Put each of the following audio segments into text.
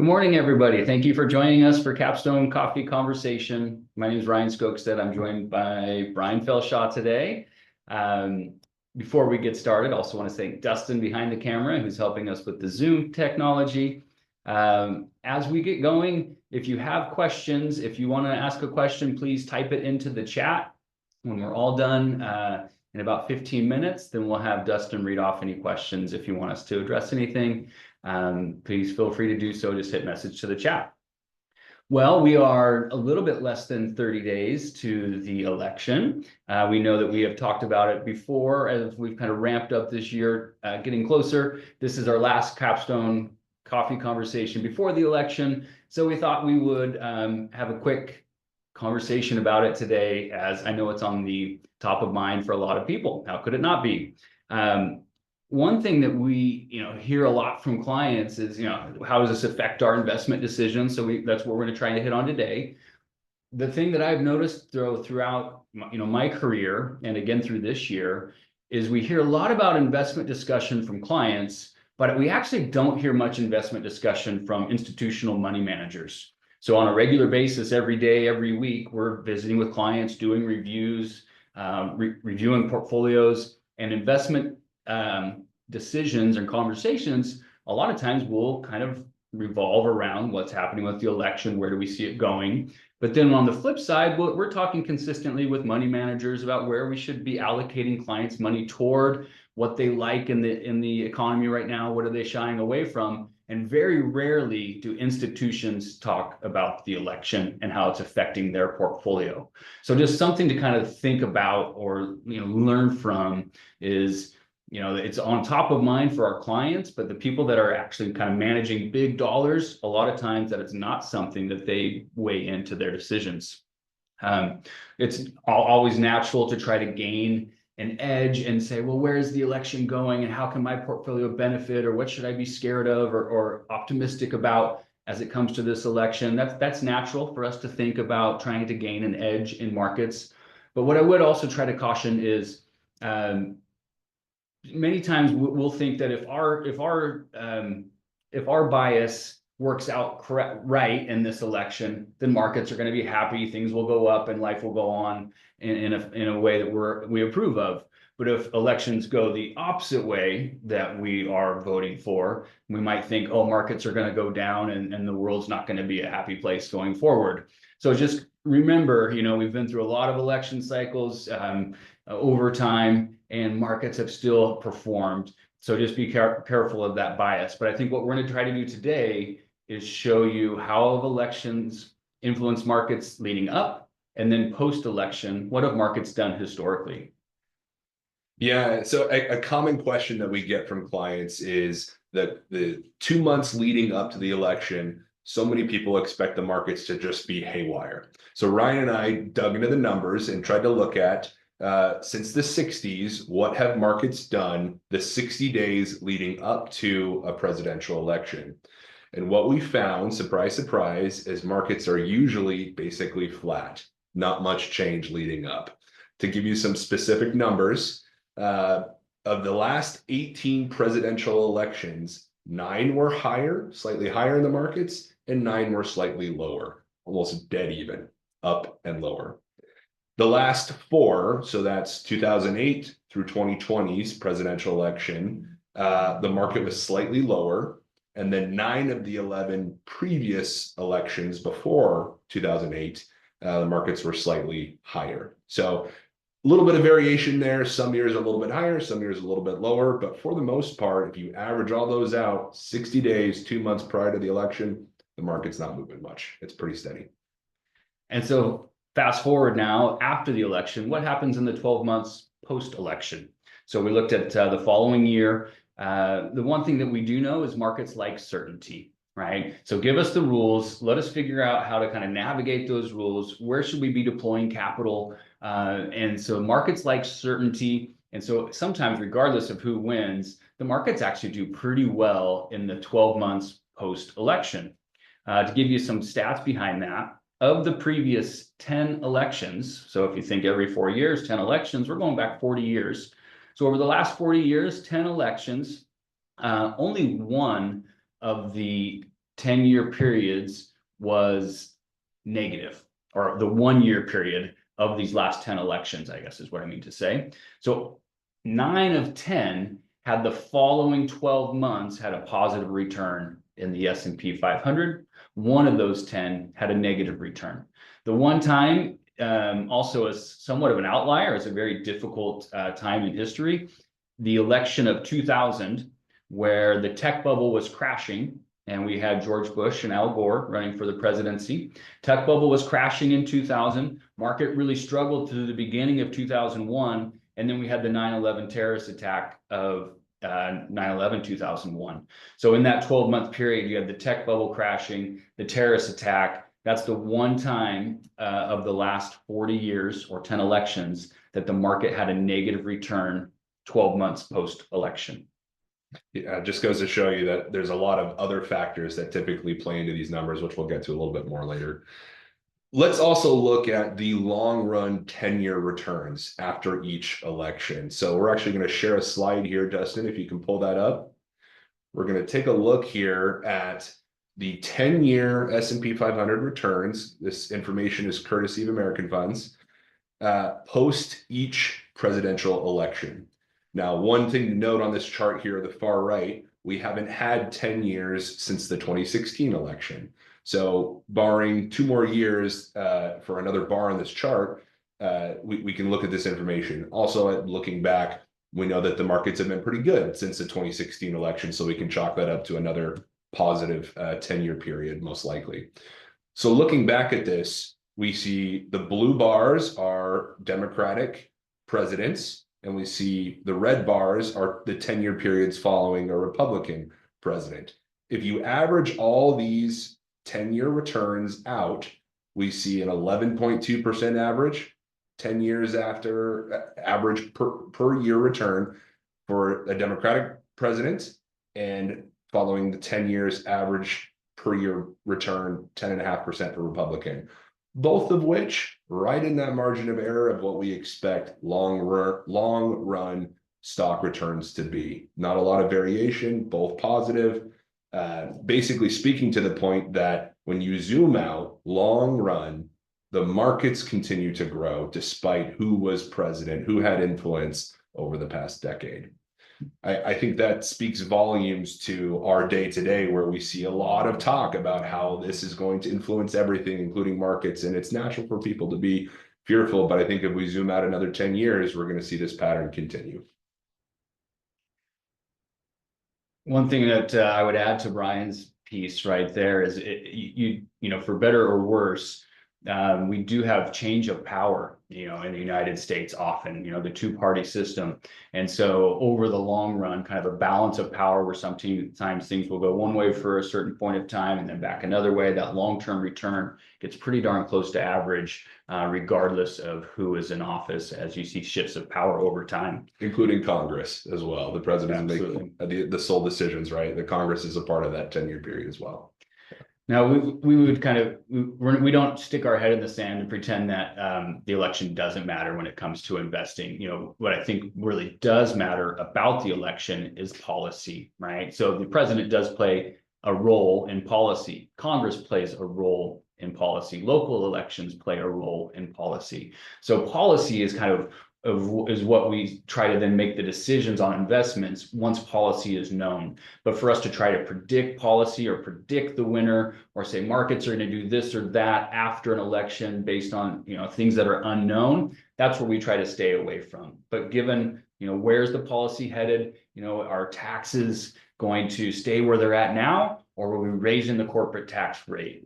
Good morning, everybody. Thank you for joining us for Capstone Coffee Conversation. My name is Ryan Skogstad. I'm joined by Brian Felshaw today. Before we get started, I also want to thank Dustin behind the camera, who's helping us with the Zoom technology. As we get going, if you have questions, if you want to ask a question, please type it into the chat. When we're all done in about 15 minutes, then we'll have Dustin read off any questions if you want us to address anything. Please feel free to do so. Just hit message to the chat. Well, we are a little bit less than 30 days to the election. We know that we have talked about it before as we've kind of ramped up this year, getting closer. This is our last Capstone Coffee Conversation before the election. So we thought we would have a quick conversation about it today, as I know it's on the top of mind for a lot of people. How could it not be? One thing that we hear a lot from clients is, how does this affect our investment decisions? So that's what we're going to try to hit on today. The thing that I've noticed throughout my career, and again through this year, is we hear a lot about investment discussion from clients, but we actually don't hear much investment discussion from institutional money managers. So on a regular basis, every day, every week, we're visiting with clients, doing reviews, reviewing portfolios, and investment decisions and conversations a lot of times will kind of revolve around what's happening with the election. Where do we see it going? But then on the flip side, we're talking consistently with money managers about where we should be allocating clients' money toward, what they like in the economy right now, what are they shying away from. And very rarely do institutions talk about the election and how it's affecting their portfolio. So just something to kind of think about or learn from is, it's on top of mind for our clients, but the people that are actually kind of managing big dollars, a lot of times that it's not something that they weigh into their decisions. It's always natural to try to gain an edge and say, well, where is the election going and how can my portfolio benefit, or what should I be scared of or optimistic about as it comes to this election? That's natural for us to think about trying to gain an edge in markets. But what I would also try to caution is, many times we'll think that if our bias works out right in this election, then markets are going to be happy, things will go up, and life will go on in a way that we approve of. But if elections go the opposite way that we are voting for, we might think, oh, markets are going to go down and the world's not going to be a happy place going forward. So just remember, we've been through a lot of election cycles over time, and markets have still performed. So just be careful of that bias. But I think what we're going to try to do today is show you how have elections influenced markets leading up, and then post-election, what have markets done historically? Yeah, so a common question that we get from clients is that the 2 months leading up to the election, so many people expect the markets to just be haywire. So Ryan and I dug into the numbers and tried to look at, since the 60s, what have markets done the 60 days leading up to a presidential election? And what we found, surprise, surprise, is markets are usually basically flat, not much change leading up. To give you some specific numbers, of the last 18 presidential elections, 9 were higher, slightly higher in the markets, and 9 were slightly lower, almost dead even, up and lower. The last 4, so that's 2008 through 2020's presidential election, the market was slightly lower, and then 9 of the 11 previous elections before 2008, the markets were slightly higher. So a little bit of variation there. Some years a little bit higher, some years a little bit lower, but for the most part, if you average all those out, 60 days, 2 months prior to the election, the market's not moving much. It's pretty steady. And so fast forward now, after the election, what happens in the 12 months post-election? So we looked at the following year. The one thing that we do know is markets like certainty, right? So give us the rules. Let us figure out how to kind of navigate those rules. Where should we be deploying capital? And so markets like certainty. And so sometimes, regardless of who wins, the markets actually do pretty well in the 12 months post-election. To give you some stats behind that, of the previous 10 elections, so if you think every 4 years, 10 elections, we're going back 40 years. So over the last 40 years, 10 elections, only one of the 10-year periods was negative, or the 1-year period of these last 10 elections, I guess is what I mean to say. So 9 of 10 had the following 12 months had a positive return in the S&P 500. One of those 10 had a negative return. The one time also is somewhat of an outlier. It's a very difficult time in history. The election of 2000, where the tech bubble was crashing, and we had George Bush and Al Gore running for the presidency. Tech bubble was crashing in 2000. Market really struggled through the beginning of 2001. And then we had the 9/11 terrorist attack of 9/11 2001. So in that 12-month period, you had the tech bubble crashing, the terrorist attack. That's the one time of the last 40 years or 10 elections that the market had a negative return 12 months post-election. Yeah, it just goes to show you that there's a lot of other factors that typically play into these numbers, which we'll get to a little bit more later. Let's also look at the long run 10-year returns after each election. So we're actually going to share a slide here, Dustin, if you can pull that up. We're going to take a look here at the 10-year S&P 500 returns. This information is courtesy of American Funds, post each presidential election. Now, one thing to note on this chart here, the far right, we haven't had 10 years since the 2016 election. So barring 2 more years for another bar on this chart, we can look at this information. Also, looking back, we know that the markets have been pretty good since the 2016 election, so we can chalk that up to another positive 10-year period, most likely. So looking back at this, we see the blue bars are Democratic presidents, and we see the red bars are the 10-year periods following a Republican president. If you average all these 10-year returns out, we see an 11.2% average 10 years after average per year return for a Democratic president, and following the 10 years average per year return 10.5% for Republican. Both of which right in that margin of error of what we expect long run stock returns to be. Not a lot of variation, both positive. Basically speaking to the point that when you zoom out long run, the markets continue to grow despite who was president, who had influence over the past decade. I think that speaks volumes to our day to day, where we see a lot of talk about how this is going to influence everything, including markets. And it's natural for people to be fearful. But I think if we zoom out another 10 years, we're going to see this pattern continue. One thing that I would add to Brian's piece right there is you know, for better or worse, we do have change of power, you know, in the United States often, you know, the 2-party system. And so over the long run, kind of a balance of power where sometimes things will go one way for a certain point of time and then back another way. That long-term return gets pretty darn close to average, regardless of who is in office, as you see shifts of power over time. Including Congress as well. The president is making the sole decisions, right? The Congress is a part of that 10-year period as well. Now, we would kind of, we don't stick our head in the sand and pretend that the election doesn't matter when it comes to investing. You know, what I think really does matter about the election is policy, right? So the president does play a role in policy. Congress plays a role in policy. Local elections play a role in policy. So policy is kind of is what we try to then make the decisions on investments once policy is known. But for us to try to predict policy or predict the winner or say markets are going to do this or that after an election based on, you know, things that are unknown, that's where we try to stay away from. But given, you know, where's the policy headed, you know, are taxes going to stay where they're at now, or are we raising the corporate tax rate?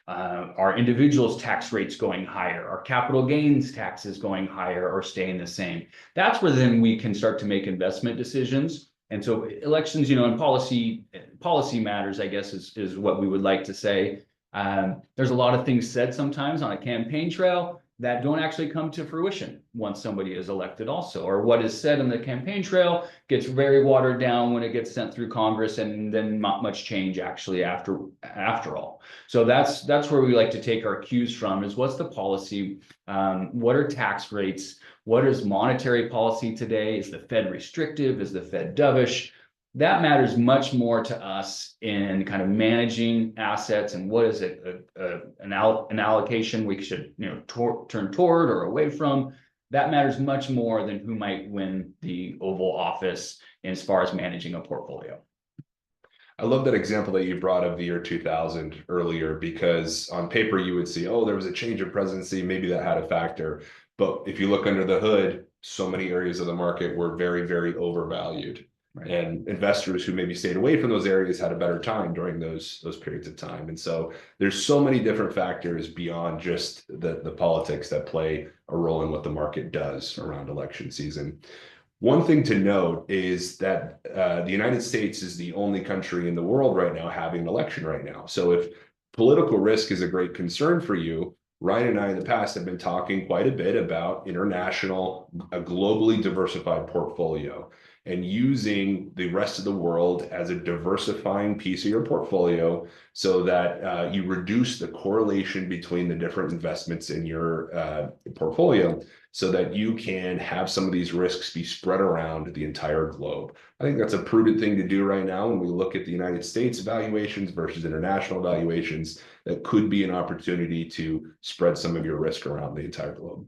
Are individuals' tax rates going higher? Are capital gains taxes going higher or staying the same? That's where then we can start to make investment decisions. And so elections, you know, and policy matters, I guess, is what we would like to say. There's a lot of things said sometimes on a campaign trail that don't actually come to fruition once somebody is elected also, or what is said on the campaign trail gets very watered down when it gets sent through Congress, and then not much change actually after all. So that's where we like to take our cues from, is what's the policy, what are tax rates, what is monetary policy today, is the Fed restrictive, is the Fed dovish, That matters much more to us in kind of managing assets and what is it, an allocation we should, turn toward or away from. That matters much more than who might win the Oval Office as far as managing a portfolio. I love that example that you brought of the year 2000 earlier, because on paper you would see, oh, there was a change of presidency, maybe that had a factor. But if you look under the hood, so many areas of the market were very, very overvalued. Right. And investors who maybe stayed away from those areas had a better time during those periods of time. And so there's so many different factors beyond just the politics that play a role in what the market does around election season. One thing to note is that the United States is the only country in the world right now having an election right now. So if political risk is a great concern for you, Ryan and I in the past have been talking quite a bit about a globally diversified portfolio, and using the rest of the world as a diversifying piece of your portfolio so that you reduce the correlation between the different investments in your portfolio, so that you can have some of these risks be spread around the entire globe. I think that's a prudent thing to do right now when we look at the United States valuations versus international valuations. That could be an opportunity to spread some of your risk around the entire globe.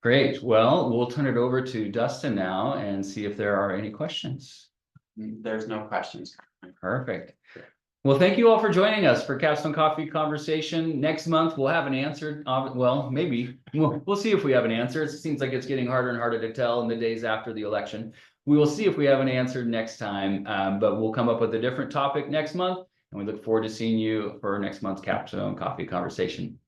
Great. Well, we'll turn it over to Dustin now and see if there are any questions. There's no questions. Perfect. Well, thank you all for joining us for Capstone Coffee Conversation. Next month, we'll have an answer. Well, maybe. We'll see if we have an answer. It seems like it's getting harder and harder to tell in the days after the election. We will see if we have an answer next time, but we'll come up with a different topic next month. And we look forward to seeing you for next month's Capstone Coffee Conversation.